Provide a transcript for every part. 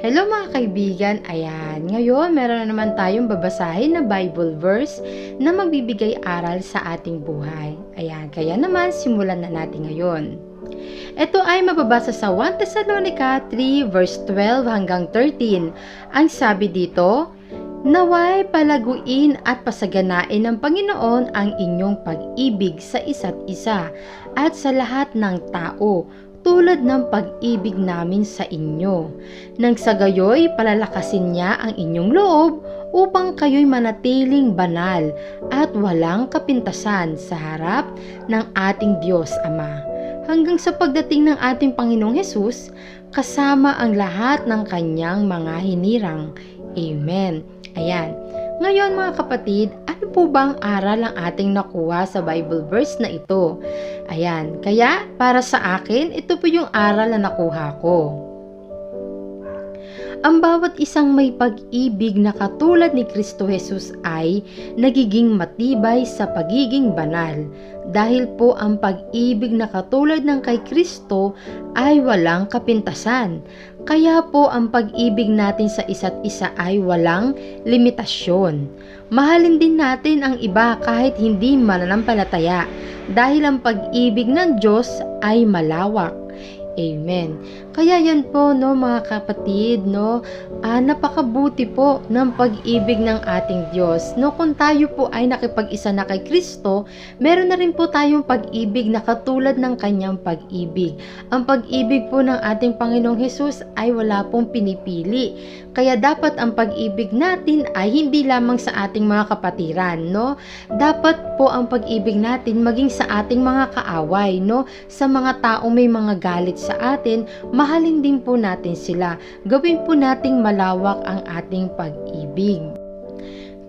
Hello mga kaibigan, ayan, ngayon meron na naman tayong babasahin na Bible verse na magbibigay aral sa ating buhay. Ayan, kaya naman simulan na natin ngayon. Ito ay mababasa sa 1 Thessalonica 3 verse 12 hanggang 13. Ang sabi dito, naway palaguin at pasaganain ng Panginoon ang inyong pag-ibig sa isa't isa at sa lahat ng tao, tulad ng pag-ibig namin sa inyo. Nang sa gayoy, palalakasin niya ang inyong loob upang kayo'y manatiling banal at walang kapintasan sa harap ng ating Diyos Ama. Hanggang sa pagdating ng ating Panginoong Hesus, kasama ang lahat ng kanyang mga hinirang. Amen. Ayan. Ngayon mga kapatid, ano po bang aral ang ating nakuha sa Bible verse na ito? Ayan, kaya para sa akin, ito po yung aral na nakuha ko. Ang bawat isang may pag-ibig na katulad ni Kristo Jesus ay nagiging matibay sa pagiging banal. Dahil po ang pag-ibig na katulad ng kay Kristo ay walang kapintasan. Kaya po ang pag-ibig natin sa isa't isa ay walang limitasyon. Mahalin din natin ang iba kahit hindi mananampalataya dahil ang pag-ibig ng Diyos ay malawak. Amen. Kaya yan po mga kapatid, napakabuti po ng pag-ibig ng ating Diyos. Kung tayo po ay nakipag-isa na kay Kristo, meron na rin po tayong pag-ibig na katulad ng kanyang pag-ibig. Ang pag-ibig po ng ating Panginoong Hesus ay wala pong pinipili. Kaya dapat ang pag-ibig natin ay hindi lamang sa ating mga kapatiran, Dapat po ang pag-ibig natin maging sa ating mga kaaway, Sa mga taong may mga galit sa atin, mahalin din po natin sila. Gawin po nating malawak ang ating pag-ibig.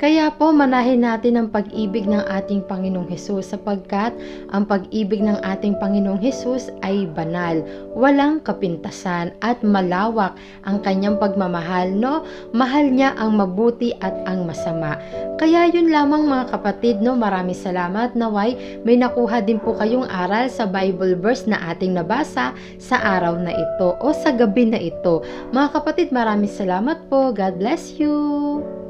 Kaya po manahin natin ang pag-ibig ng ating Panginoong Hesus sapagkat ang pag-ibig ng ating Panginoong Hesus ay banal, walang kapintasan at malawak ang kanyang pagmamahal, Mahal niya ang mabuti at ang masama. Kaya yun lamang mga kapatid, maraming salamat. Naway may nakuha din po kayong aral sa Bible verse na ating nabasa sa araw na ito o sa gabi na ito. Mga kapatid, maraming salamat po. God bless you.